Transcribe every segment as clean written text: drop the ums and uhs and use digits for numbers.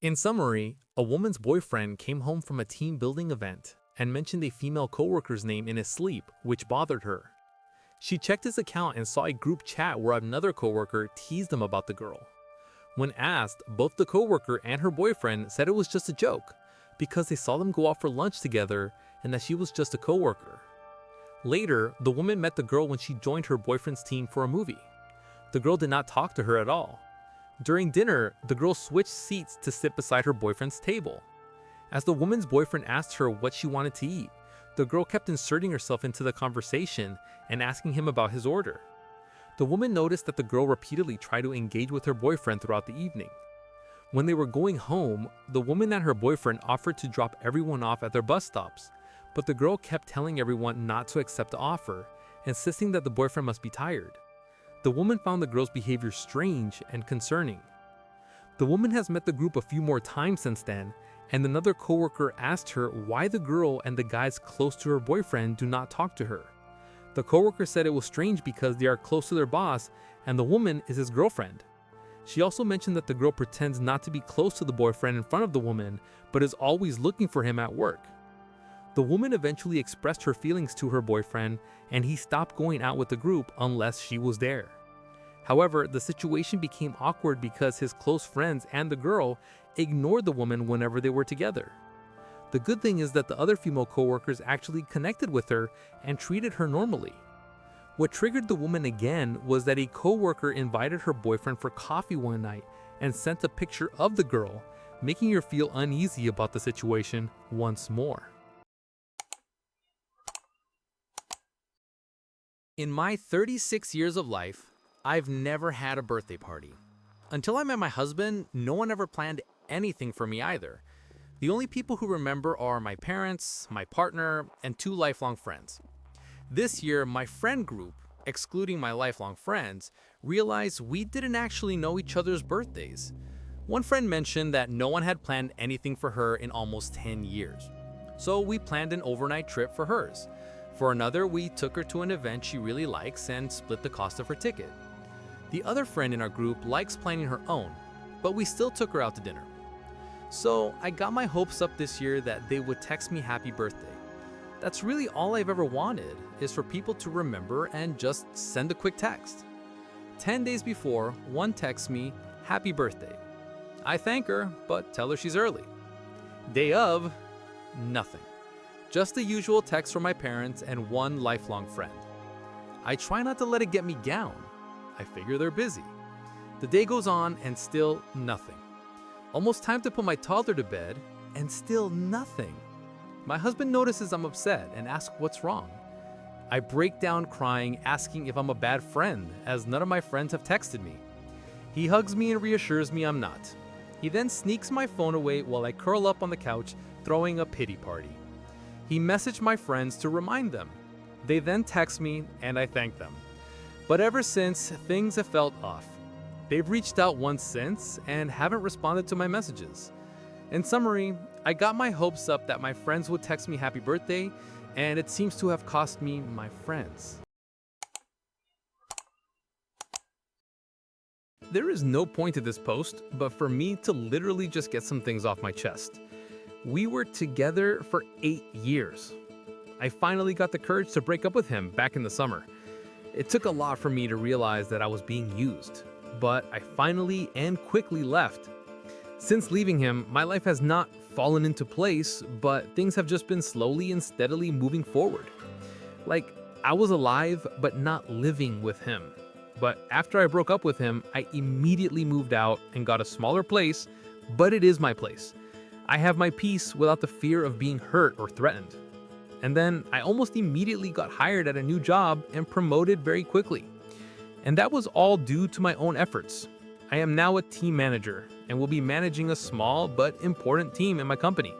In summary, a woman's boyfriend came home from a team building event and mentioned a female coworker's name in his sleep, which bothered her. She checked his account and saw a group chat where another coworker teased him about the girl. When asked, both the coworker and her boyfriend said it was just a joke because they saw them go out for lunch together and that she was just a coworker. Later, the woman met the girl when she joined her boyfriend's team for a movie. The girl did not talk to her at all. During dinner, the girl switched seats to sit beside her boyfriend's table. As the woman's boyfriend asked her what she wanted to eat, the girl kept inserting herself into the conversation and asking him about his order. The woman noticed that the girl repeatedly tried to engage with her boyfriend throughout the evening. When they were going home, the woman and her boyfriend offered to drop everyone off at their bus stops, but the girl kept telling everyone not to accept the offer, insisting that the boyfriend must be tired. The woman found the girl's behavior strange and concerning. The woman has met the group a few more times since then, and another coworker asked her why the girl and the guys close to her boyfriend do not talk to her. The coworker said it was strange because they are close to their boss and the woman is his girlfriend. She also mentioned that the girl pretends not to be close to the boyfriend in front of the woman, but is always looking for him at work. The woman eventually expressed her feelings to her boyfriend, and he stopped going out with the group unless she was there. However, the situation became awkward because his close friends and the girl ignored the woman whenever they were together. The good thing is that the other female coworkers actually connected with her and treated her normally. What triggered the woman again was that a coworker invited her boyfriend for coffee one night and sent a picture of the girl, making her feel uneasy about the situation once more. In my 36 years of life, I've never had a birthday party. Until I met my husband, no one ever planned anything for me either. The only people who remember are my parents, my partner, and 2 lifelong friends. This year, my friend group, excluding my lifelong friends, realized we didn't actually know each other's birthdays. One friend mentioned that no one had planned anything for her in almost 10 years. So we planned an overnight trip for hers. For another, we took her to an event she really likes and split the cost of her ticket. The other friend in our group likes planning her own, but we still took her out to dinner. So I got my hopes up this year that they would text me happy birthday. That's really all I've ever wanted, is for people to remember and just send a quick text. 10 days before, one texts me, happy birthday. I thank her, but tell her she's early. Day of, nothing. Just the usual text from my parents and one lifelong friend. I try not to let it get me down. I figure they're busy. The day goes on and still nothing. Almost time to put my toddler to bed and still nothing. My husband notices I'm upset and asks what's wrong. I break down crying, asking if I'm a bad friend, as none of my friends have texted me. He hugs me and reassures me I'm not. He then sneaks my phone away while I curl up on the couch, throwing a pity party. He messaged my friends to remind them. They then text me and I thank them. But ever since, things have felt off. They've reached out once since and haven't responded to my messages. In summary, I got my hopes up that my friends would text me happy birthday, and it seems to have cost me my friends. There is no point to this post, but for me to literally just get some things off my chest. We were together for 8 years. I finally got the courage to break up with him back in the summer. It took a lot for me to realize that I was being used, but I finally and quickly left. Since leaving him, my life has not fallen into place, but things have just been slowly and steadily moving forward. Like, I was alive, but not living with him. But after I broke up with him, I immediately moved out and got a smaller place, but it is my place. I have my peace without the fear of being hurt or threatened. And then I almost immediately got hired at a new job and promoted very quickly. And that was all due to my own efforts. I am now a team manager and will be managing a small but important team in my company.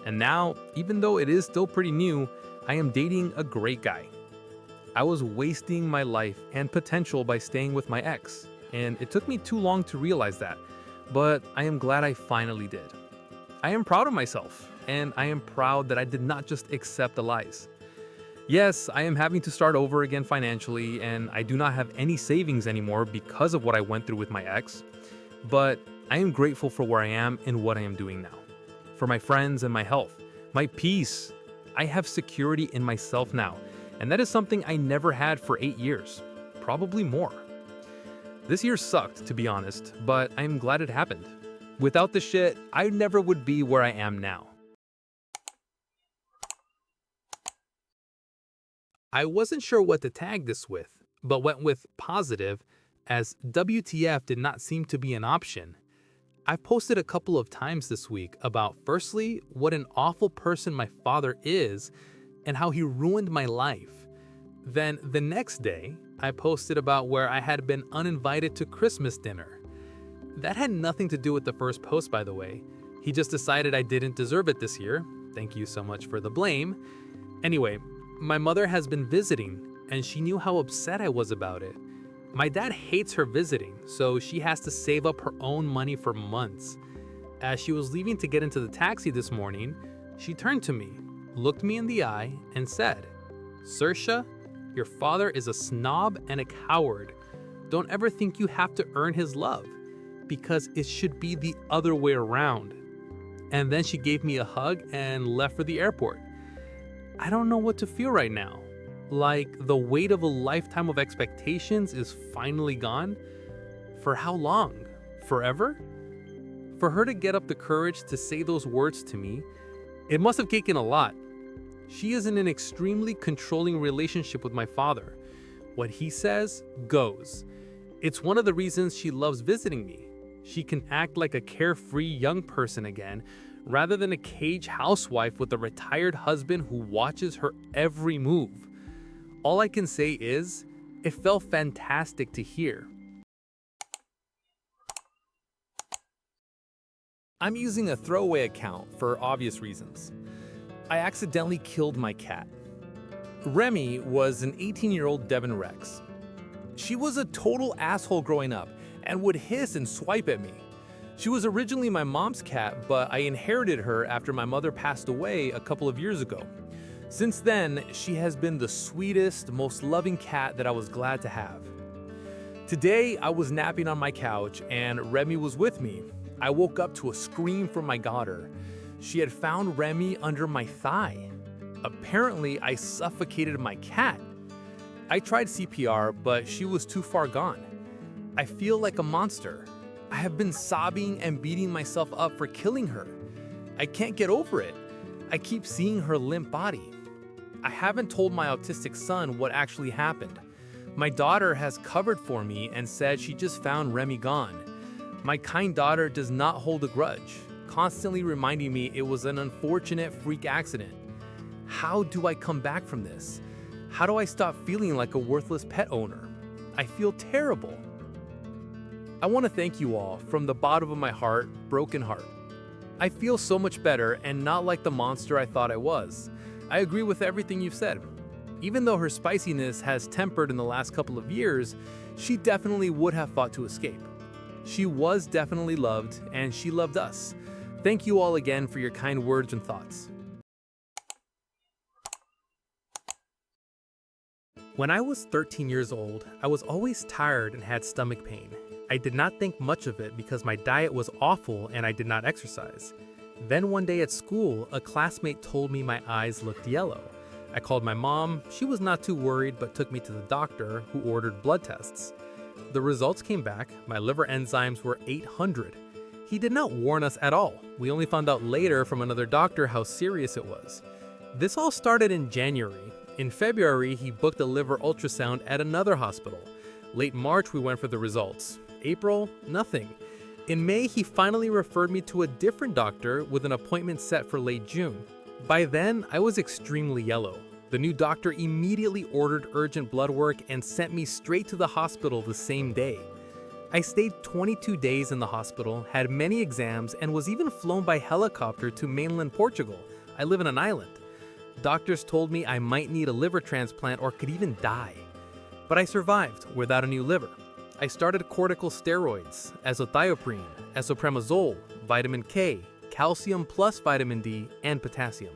And now, even though it is still pretty new, I am dating a great guy. I was wasting my life and potential by staying with my ex, and it took me too long to realize that, but I am glad I finally did. I am proud of myself, and I am proud that I did not just accept the lies. Yes, I am having to start over again financially, and I do not have any savings anymore because of what I went through with my ex. But I am grateful for where I am and what I am doing now. For my friends and my health, my peace. I have security in myself now, and that is something I never had for 8 years, probably more. This year sucked, to be honest, but I'm glad it happened. Without the shit, I never would be where I am now. I wasn't sure what to tag this with, but went with positive, as WTF did not seem to be an option. I've posted a couple of times this week about, firstly, what an awful person my father is and how he ruined my life. Then the next day, I posted about where I had been uninvited to Christmas dinner. That had nothing to do with the first post, by the way. He just decided I didn't deserve it this year. Thank you so much for the blame. Anyway, my mother has been visiting, and she knew how upset I was about it. My dad hates her visiting, so she has to save up her own money for months. As she was leaving to get into the taxi this morning, she turned to me, looked me in the eye, and said, "Saoirse, your father is a snob and a coward. Don't ever think you have to earn his love, because it should be the other way around." And then she gave me a hug and left for the airport. I don't know what to feel right now. Like the weight of a lifetime of expectations is finally gone? For how long? Forever? For her to get up the courage to say those words to me, it must have taken a lot. She is in an extremely controlling relationship with my father. What he says goes. It's one of the reasons she loves visiting me. She can act like a carefree young person again, rather than a cage housewife with a retired husband who watches her every move. All I can say is, it felt fantastic to hear. I'm using a throwaway account for obvious reasons. I accidentally killed my cat. Remy was an 18-year-old Devon Rex. She was a total asshole growing up and would hiss and swipe at me. She was originally my mom's cat, but I inherited her after my mother passed away a couple of years ago. Since then, she has been the sweetest, most loving cat that I was glad to have. Today, I was napping on my couch and Remy was with me. I woke up to a scream from my daughter. She had found Remy under my thigh. Apparently, I suffocated my cat. I tried CPR, but she was too far gone. I feel like a monster. I have been sobbing and beating myself up for killing her. I can't get over it. I keep seeing her limp body. I haven't told my autistic son what actually happened. My daughter has covered for me and said she just found Remy gone. My kind daughter does not hold a grudge, constantly reminding me it was an unfortunate freak accident. How do I come back from this? How do I stop feeling like a worthless pet owner? I feel terrible. I want to thank you all from the bottom of my heart, broken heart. I feel so much better and not like the monster I thought I was. I agree with everything you've said. Even though her spiciness has tempered in the last couple of years, she definitely would have fought to escape. She was definitely loved, and she loved us. Thank you all again for your kind words and thoughts. When I was 13 years old, I was always tired and had stomach pain. I did not think much of it because my diet was awful and I did not exercise. Then one day at school, a classmate told me my eyes looked yellow. I called my mom. She was not too worried but took me to the doctor, who ordered blood tests. The results came back. My liver enzymes were 800. He did not warn us at all. We only found out later from another doctor how serious it was. This all started in January. In February, he booked a liver ultrasound at another hospital. Late March, we went for the results. April, nothing. In May, he finally referred me to a different doctor with an appointment set for late June. By then, I was extremely yellow. The new doctor immediately ordered urgent blood work and sent me straight to the hospital the same day. I stayed 22 days in the hospital, had many exams, and was even flown by helicopter to mainland Portugal. I live in an island. Doctors told me I might need a liver transplant or could even die. But I survived without a new liver. I started corticosteroids, azathioprine, esomeprazole, vitamin K, calcium plus vitamin D, and potassium.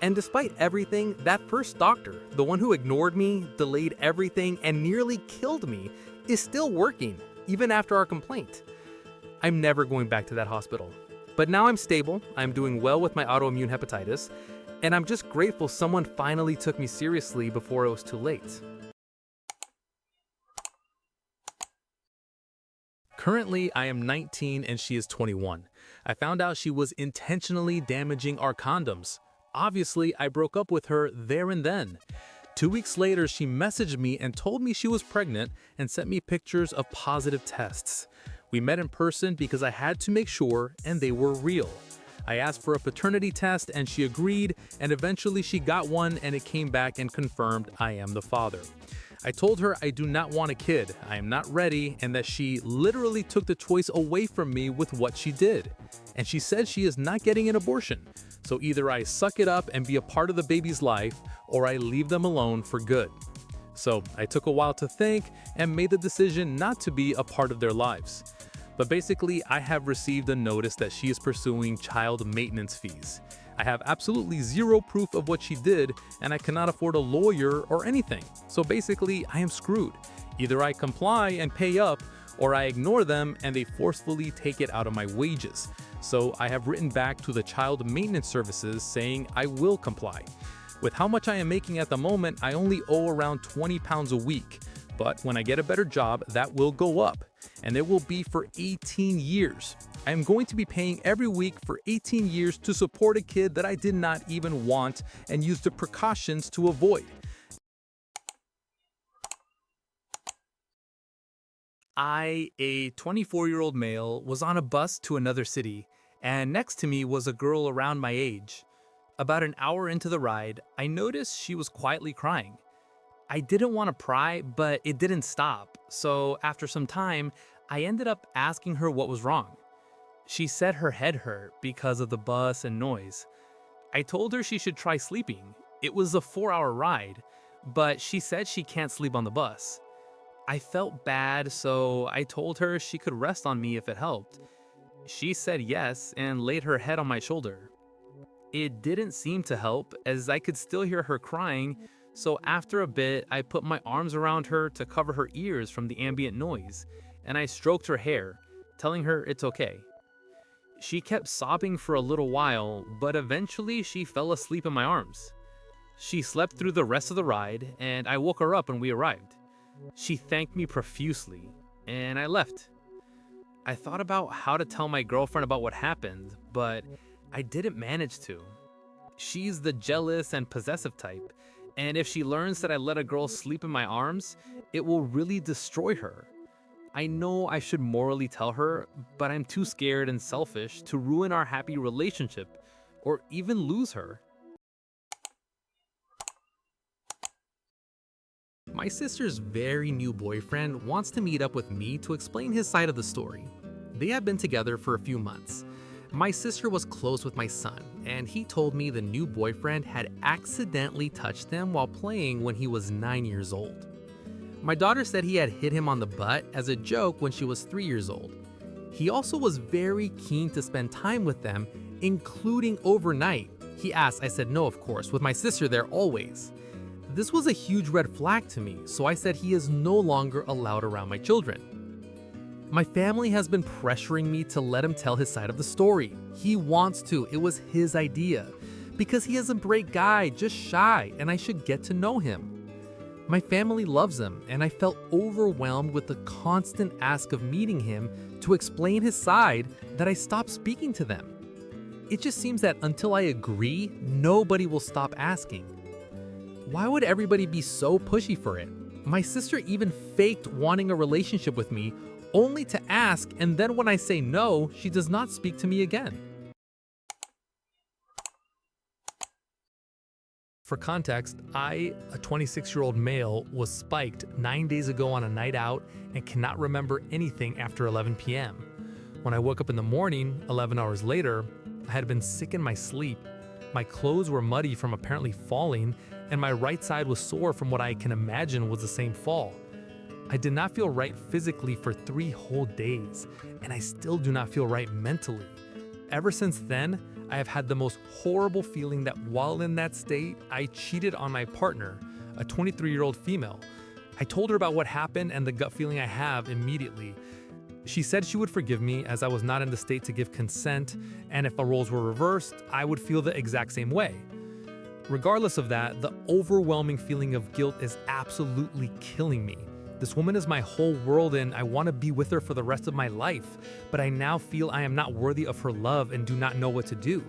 And despite everything, that first doctor, the one who ignored me, delayed everything, and nearly killed me, is still working, even after our complaint. I'm never going back to that hospital. But now I'm stable, I'm doing well with my autoimmune hepatitis, and I'm just grateful someone finally took me seriously before it was too late. Currently, I am 19 and she is 21. I found out she was intentionally damaging our condoms. Obviously, I broke up with her there and then. 2 weeks later, she messaged me and told me she was pregnant and sent me pictures of positive tests. We met in person because I had to make sure, and they were real. I asked for a paternity test and she agreed, and eventually she got one and it came back and confirmed I am the father. I told her I do not want a kid, I am not ready, and that she literally took the choice away from me with what she did. And she said she is not getting an abortion, so either I suck it up and be a part of the baby's life, or I leave them alone for good. So I took a while to think and made the decision not to be a part of their lives. But basically, I have received a notice that she is pursuing child maintenance fees. I have absolutely zero proof of what she did, and I cannot afford a lawyer or anything. So basically, I am screwed. Either I comply and pay up, or I ignore them and they forcefully take it out of my wages. So I have written back to the child maintenance services saying I will comply. With how much I am making at the moment, I only owe around 20 pounds a week. But when I get a better job, that will go up, and it will be for 18 years. I am going to be paying every week for 18 years to support a kid that I did not even want and use the precautions to avoid. I, a 24-year-old male, was on a bus to another city, and next to me was a girl around my age. About an hour into the ride, I noticed she was quietly crying. I didn't want to pry, but it didn't stop, so after some time, I ended up asking her what was wrong. She said her head hurt because of the bus and noise. I told her she should try sleeping. It was a 4-hour ride, but she said she can't sleep on the bus. I felt bad, so I told her she could rest on me if it helped. She said yes and laid her head on my shoulder. It didn't seem to help, as I could still hear her crying, so after a bit, I put my arms around her to cover her ears from the ambient noise, and I stroked her hair, telling her it's okay. She kept sobbing for a little while, but eventually she fell asleep in my arms. She slept through the rest of the ride, and I woke her up when we arrived. She thanked me profusely, and I left. I thought about how to tell my girlfriend about what happened, but I didn't manage to. She's the jealous and possessive type, and if she learns that I let a girl sleep in my arms, it will really destroy her. I know I should morally tell her, but I'm too scared and selfish to ruin our happy relationship or even lose her. My sister's very new boyfriend wants to meet up with me to explain his side of the story. They have been together for a few months. My sister was close with my son, and he told me the new boyfriend had accidentally touched him while playing when he was 9 years old. My daughter said he had hit him on the butt as a joke when she was 3 years old. He also was very keen to spend time with them, including overnight. He asked, I said no, of course, with my sister there always. This was a huge red flag to me, so I said he is no longer allowed around my children. My family has been pressuring me to let him tell his side of the story. He wants to, it was his idea. Because he is a great guy, just shy, and I should get to know him. My family loves him, and I felt overwhelmed with the constant ask of meeting him to explain his side that I stopped speaking to them. It just seems that until I agree, nobody will stop asking. Why would everybody be so pushy for it? My sister even faked wanting a relationship with me only to ask, and then when I say no, she does not speak to me again. For context, I, a 26-year-old male, was spiked 9 days ago on a night out and cannot remember anything after 11 p.m. When I woke up in the morning, 11 hours later, I had been sick in my sleep. My clothes were muddy from apparently falling, and my right side was sore from what I can imagine was the same fall. I did not feel right physically for 3 whole days, and I still do not feel right mentally. Ever since then, I have had the most horrible feeling that while in that state, I cheated on my partner, a 23-year-old female. I told her about what happened and the gut feeling I have immediately. She said she would forgive me as I was not in the state to give consent, and if the roles were reversed, I would feel the exact same way. Regardless of that, the overwhelming feeling of guilt is absolutely killing me. This woman is my whole world and I want to be with her for the rest of my life, but I now feel I am not worthy of her love and do not know what to do.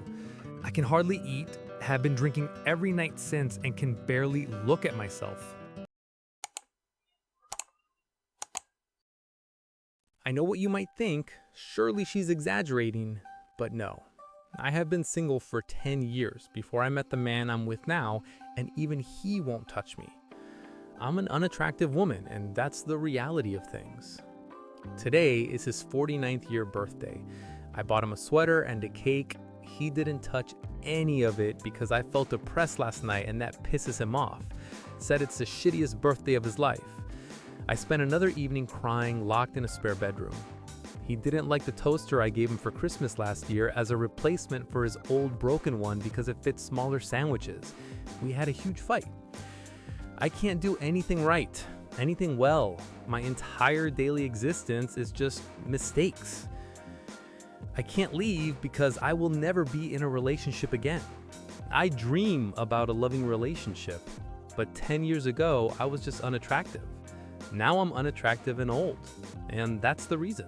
I can hardly eat, have been drinking every night since, and can barely look at myself. I know what you might think, surely she's exaggerating, but no. I have been single for 10 years before I met the man I'm with now, and even he won't touch me. I'm an unattractive woman, and that's the reality of things. Today is his 49th year birthday. I bought him a sweater and a cake. He didn't touch any of it because I felt depressed last night and that pisses him off. Said it's the shittiest birthday of his life. I spent another evening crying, locked in a spare bedroom. He didn't like the toaster I gave him for Christmas last year as a replacement for his old broken one because it fits smaller sandwiches. We had a huge fight. I can't do anything right, anything well. My entire daily existence is just mistakes. I can't leave because I will never be in a relationship again. I dream about a loving relationship, but 10 years ago, I was just unattractive. Now I'm unattractive and old, and that's the reason.